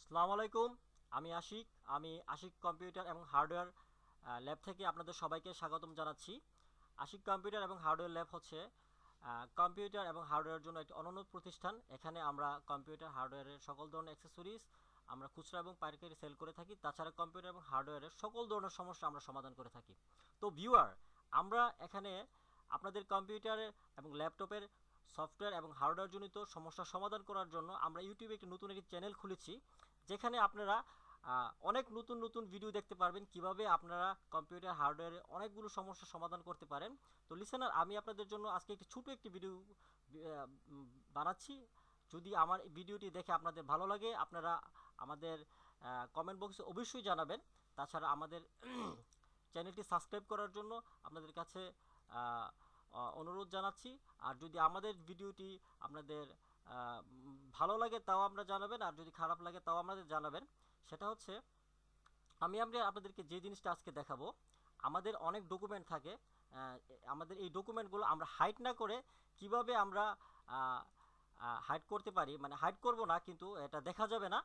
আসসালামু আলাইকুম। আমি আশিক। আমি আশিক কম্পিউটার এবং হার্ডওয়্যার ল্যাব থেকে আপনাদের সবাইকে স্বাগতম জানাচ্ছি। আশিক কম্পিউটার এবং হার্ডওয়্যার ল্যাব হচ্ছে কম্পিউটার এবং হার্ডওয়্যারের জন্য একটি অনন্য প্রতিষ্ঠান। এখানে আমরা কম্পিউটার হার্ডওয়্যারের সকল ধরনের অ্যাক্সেসরিজ আমরা খুচরা এবং পাইকারি সেল করে থাকি। তাছাড়া কম্পিউটার এবং হার্ডওয়্যারের সকল ধরনের সমস্যা আমরা সমাধান করে থাকি। তো ভিউয়ার, আমরা এখানে আপনাদের কম্পিউটারের এবং ল্যাপটপের সফটওয়্যার এবং হার্ডওয়্যার জনিত সমস্যার সমাধান করার জন্য আমরা ইউটিউবে একটি নতুন চ্যানেল খুলেছি, যেখানে আপনারা অনেক নতুন নতুন ভিডিও দেখতে পারবেন কিভাবে আপনারা কম্পিউটার হার্ডওয়্যারে অনেকগুলো সমস্যার সমাধান করতে পারেন। তো লিসেনার, আমি আপনাদের জন্য আজকে একটি ছোট একটি ভিডিও বানাচ্ছি। যদি আমার ভিডিওটি দেখে আপনাদের ভালো লাগে, আপনারা আমাদের কমেন্ট বক্সে অবশ্যই জানাবেন। তাছাড়া আমাদের চ্যানেলটি সাবস্ক্রাইব করার জন্য আপনাদের কাছে অনুরোধ জানাচ্ছি। আর যদি আমাদের ভিডিওটি আপনাদের ভালো লাগে তাও আমরা জানাবেন, আর যদি খারাপ লাগে তাও আমাদের জানাবেন। সেটা হচ্ছে, আমরা আপনাদেরকে যে জিনিসটা আজকে দেখাবো, আমাদের অনেক ডকুমেন্ট থাকে। আমাদের এই ডকুমেন্টগুলো আমরা হাইড না করে কিভাবে আমরা হাইড করতে পারি, মানে হাইড করব না, কিন্তু এটা দেখা যাবে না,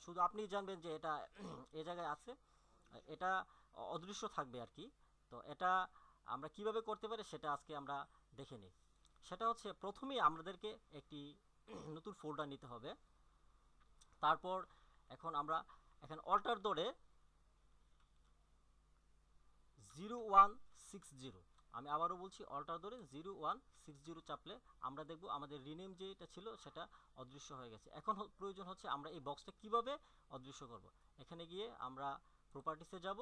শুধু আপনিই জানবেন যে এটা এই জায়গায় আছে, এটা অদৃশ্য থাকবে আর কি। তো এটা আমরা কিভাবে করতে পারি সেটা আজকে আমরা দেখে নিই। সেটা হচ্ছে, প্রথমেই আমাদেরকে একটি নতুন ফোল্ডার নিতে হবে। তারপর আমরা এখানে অল্টার ধরে 0160, আমি আবারও বলছি, অল্টার ধরে 0160 চাপলে আমরা দেখব আমাদের রিনেম যেটা ছিল সেটা অদৃশ্য হয়ে গেছে। এখন প্রয়োজন হচ্ছে আমরা এই বক্সটা কিভাবে অদৃশ্য করব। এখানে গিয়ে আমরা প্রপার্টিসে যাব,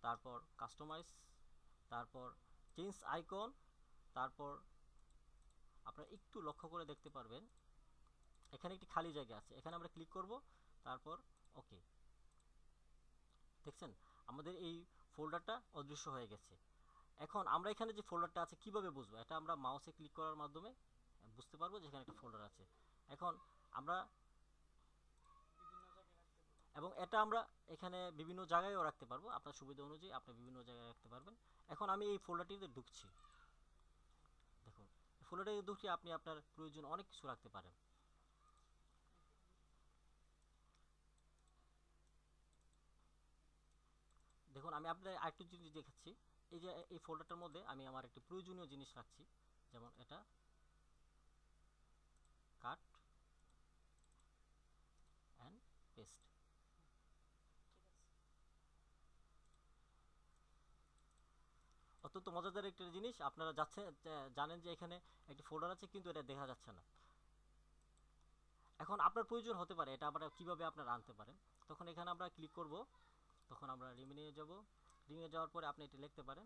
তারপর কাস্টমাইজ, তারপর চেঞ্জ আইকন, তারপর আপনারা একটু লক্ষ্য করে দেখতে পারবেন এখানে একটি খালি জায়গা আছে, এখানে আমরা ক্লিক করব, তারপর ওকে। দেখছেন আমাদের এই ফোল্ডারটা অদৃশ্য হয়ে গেছে। এখন আমরা এখানে যে ফোল্ডারটা আছে কিভাবে বুঝবো, এটা আমরা মাউসে ক্লিক করার মাধ্যমে বুঝতে পারবো যে এখানে একটা ফোল্ডার আছে। এখন আমরা এবং এটা আমরা এখানে বিভিন্ন জায়গায়ও রাখতে পারবো, আপনার সুবিধা অনুযায়ী আপনি বিভিন্ন জায়গায় রাখতে পারবেন। এখন আমি এই ফোল্ডারটিতে ঢুকছি। দেখুন, ফোল্ডারে ঢুকলে আপনি আপনার প্রয়োজন অনেক কিছু রাখতে পারেন। দেখুন, আমি আপনাদের আরেকটু জিনিস দেখাচ্ছি। এই যে এই ফোল্ডারটার মধ্যে আমি আমার একটি প্রয়োজনীয় জিনিস রাখছি, যেমন এটা কাট অ্যান্ড পেস্ট। অত্যন্ত মজাদার একটা জিনিস। আপনারা জানেন যে এখানে একটি ফোল্ডার আছে, কিন্তু এটা দেখা যাচ্ছে না। এখন আপনার প্রয়োজন হতে পারে এটা আমরা কিভাবে আপনারা আনতে পারেন। তখন এখানে আমরা ক্লিক করব, তখন আমরা রিমিনিয়ে যাব। রিমিনিয়ে যাওয়ার পরে আপনি এটা লিখতে পারেন।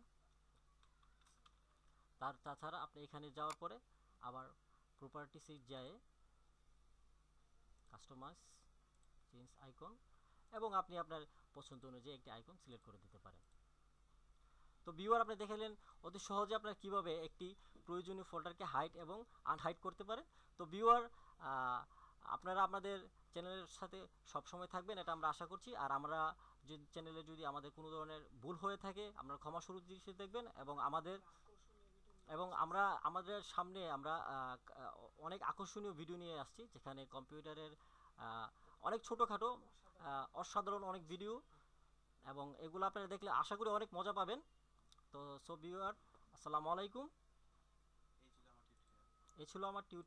তাছাড়া আপনি এখানে যাওয়ার পরে আবার প্রপার্টিসে যায় কাস্টমাইজ, চেঞ্জ আইকন, এবং আপনি আপনার পছন্দ অনুযায়ী একটি আইকন সিলেক্ট করে দিতে পারেন। তো ভিউয়ার, আপনি দেখালেন অতি সহজে আপনারা কিভাবে একটি প্রয়োজনীয় ফোল্ডারকে হাইড এবং আনহাইড করতে পারেন। তো ভিউয়ার, আপনারা আপনাদের চ্যানেলের সাথে সবসময় থাকবেন, এটা আমরা আশা করছি। আর আমরা যে চ্যানেলে যদি আমাদের কোনো ধরনের ভুল হয়ে থাকে, আমরা ক্ষমা সুর দৃষ্টিতে দেখবেন। এবং আমরা আমাদের সামনে আমরা অনেক আকর্ষণীয় ভিডিও নিয়ে আসছি, যেখানে কম্পিউটারের অনেক ছোটোখাটো অসাধারণ অনেক ভিডিও, এবং এগুলো আপনারা দেখলে আশা করি অনেক মজা পাবেন। তো ভিউয়ার, আসসালামু আলাইকুম। এই ছিল আমার টিউটোরিয়াল।